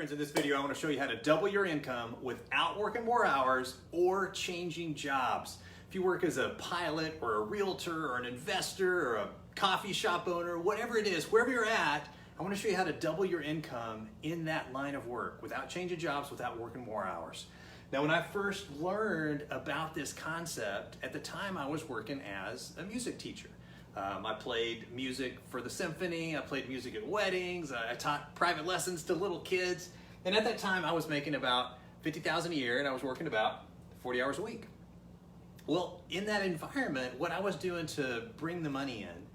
Friends, in this video I want to show you how to double your income without working more hours or changing jobs. If you work as a pilot or a realtor or an investor or a coffee shop owner, whatever it is, wherever you're at, I want to show you how to double your income in that line of work without changing jobs, without working more hours. Now, when I first learned about this concept, at the time I was working as a music teacher. I played music for the symphony, I played music at weddings, I taught private lessons to little kids, and at that time I was making about $50,000 a year and I was working about 40 hours a week. Well, in that environment, what I was doing to bring the money in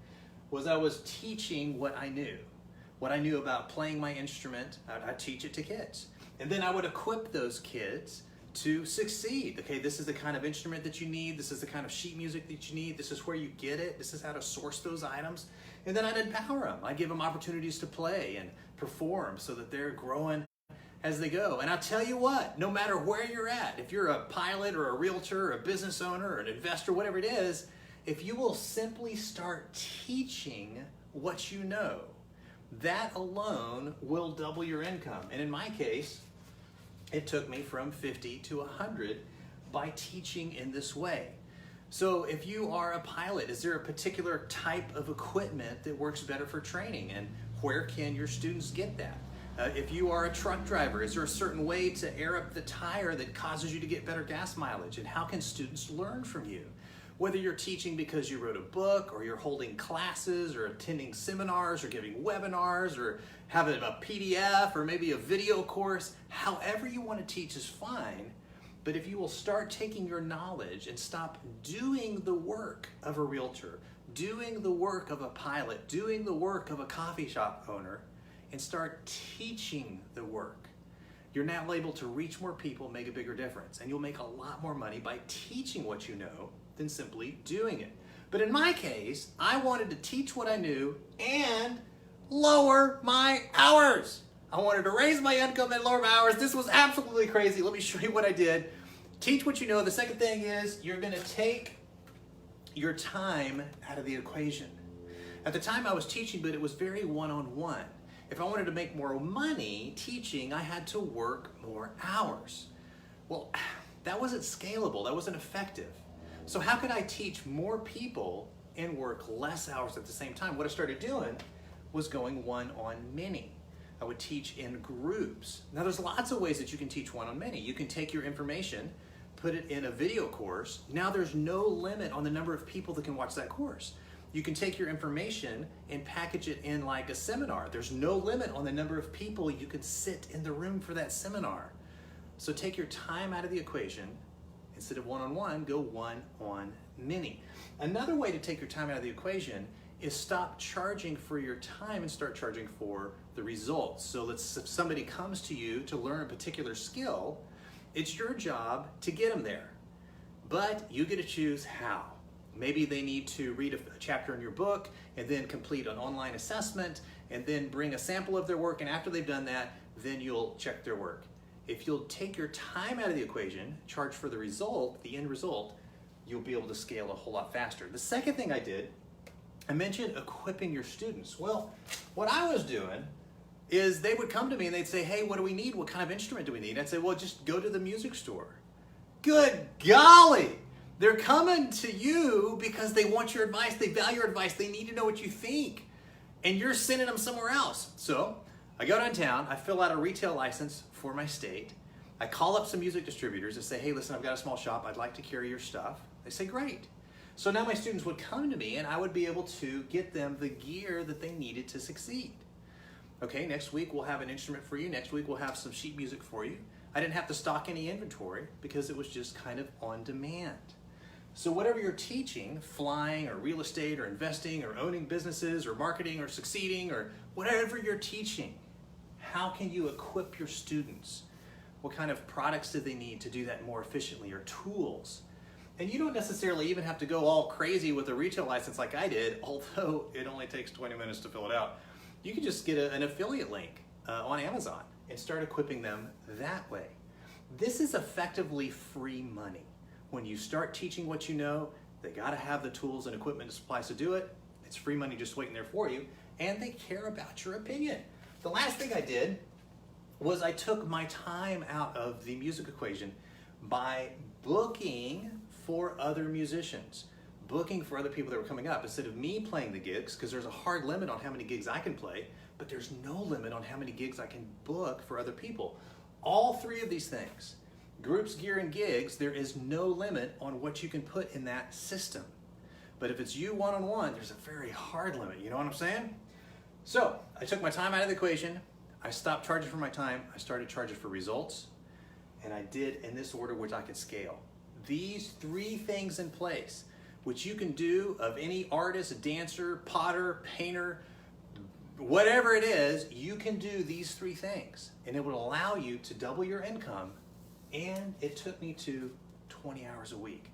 was I was teaching what I knew. What I knew about playing my instrument, I'd teach it to kids. And then I would equip those kids to succeed. Okay, this is the kind of instrument that you need, this is the kind of sheet music that you need, this is where you get it, this is how to source those items. And then I'd empower them. I'd give them opportunities to play and perform so that they're growing as they go. And I'll tell you what, no matter where you're at, if you're a pilot or a realtor or a business owner or an investor, whatever it is, if you will simply start teaching what you know, that alone will double your income. And in my case, it took me from 50 to 100 by teaching in this way. So if you are a pilot, is there a particular type of equipment that works better for training, and where can your students get that? If you are a truck driver, is there a certain way to air up the tire that causes you to get better gas mileage, and how can students learn from you? Whether you're teaching because you wrote a book, or you're holding classes, or attending seminars, or giving webinars, or have a PDF, or maybe a video course, however you want to teach is fine. But if you will start taking your knowledge and stop doing the work of a realtor, doing the work of a pilot, doing the work of a coffee shop owner, and start teaching the work, you're now able to reach more people, make a bigger difference. And you'll make a lot more money by teaching what you know than simply doing it. But in my case, I wanted to teach what I knew and lower my hours. I wanted to raise my income and lower my hours. This was absolutely crazy. Let me show you what I did. Teach what you know. The second thing is you're going to take your time out of the equation. At the time I was teaching, but it was very one-on-one. If I wanted to make more money teaching, I had to work more hours. Well, that wasn't scalable. That wasn't effective. So how could I teach more people and work less hours at the same time? What I started doing was going one-on-many. I would teach in groups. Now there's lots of ways that you can teach one-on-many. You can take your information, put it in a video course. Now there's no limit on the number of people that can watch that course. You can take your information and package it in like a seminar. There's no limit on the number of people you can sit in the room for that seminar. So take your time out of the equation. Instead of one-on-one, go one-on-many. Another way to take your time out of the equation is stop charging for your time and start charging for the results. So if somebody comes to you to learn a particular skill, it's your job to get them there. But you get to choose how. Maybe they need to read a chapter in your book and then complete an online assessment and then bring a sample of their work, and after they've done that, then you'll check their work. If you'll take your time out of the equation, charge for the result, the end result, you'll be able to scale a whole lot faster. The second thing I did, I mentioned equipping your students. Well, what I was doing is they would come to me and they'd say, hey, what do we need? What kind of instrument do we need? I'd say, well, just go to the music store. Good golly! They're coming to you because they want your advice, they value your advice, they need to know what you think, and you're sending them somewhere else. So I go downtown, I fill out a retail license for my state, I call up some music distributors and say, hey, listen, I've got a small shop, I'd like to carry your stuff. They say, great. So now my students would come to me and I would be able to get them the gear that they needed to succeed. Okay, next week we'll have an instrument for you, next week we'll have some sheet music for you. I didn't have to stock any inventory because it was just kind of on demand. So whatever you're teaching, flying or real estate or investing or owning businesses or marketing or succeeding or whatever you're teaching, how can you equip your students? What kind of products do they need to do that more efficiently, or tools? And you don't necessarily even have to go all crazy with a retail license like I did, although it only takes 20 minutes to fill it out. You can just get an affiliate link on Amazon and start equipping them that way. This is effectively free money. When you start teaching what you know, they gotta have the tools and equipment and supplies to do it. It's free money just waiting there for you, and they care about your opinion. The last thing I did was I took my time out of the music equation by booking for other musicians, booking for other people that were coming up, instead of me playing the gigs, because there's a hard limit on how many gigs I can play, but there's no limit on how many gigs I can book for other people. All three of these things, groups, gear, and gigs, there is no limit on what you can put in that system. But if it's you one-on-one, there's a very hard limit, you know what I'm saying? So I took my time out of the equation, I stopped charging for my time, I started charging for results, and I did in this order which I could scale. These three things in place, which you can do of any artist, dancer, potter, painter, whatever it is, you can do these three things, and it will allow you to double your income, and it took me to 20 hours a week.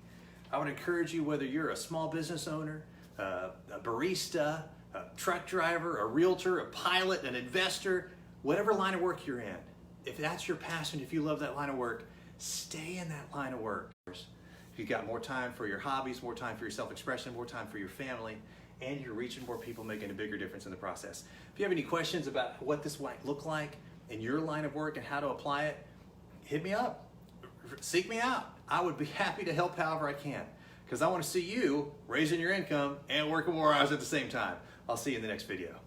I would encourage you, whether you're a small business owner, a barista, a truck driver, a realtor, a pilot, an investor, whatever line of work you're in, if that's your passion, if you love that line of work, stay in that line of work. If you've got more time for your hobbies, more time for your self-expression, more time for your family, and you're reaching more people, making a bigger difference in the process. If you have any questions about what this might look like in your line of work and how to apply it, hit me up, seek me out. I would be happy to help however I can, because I want to see you raising your income and working more hours at the same time. I'll see you in the next video.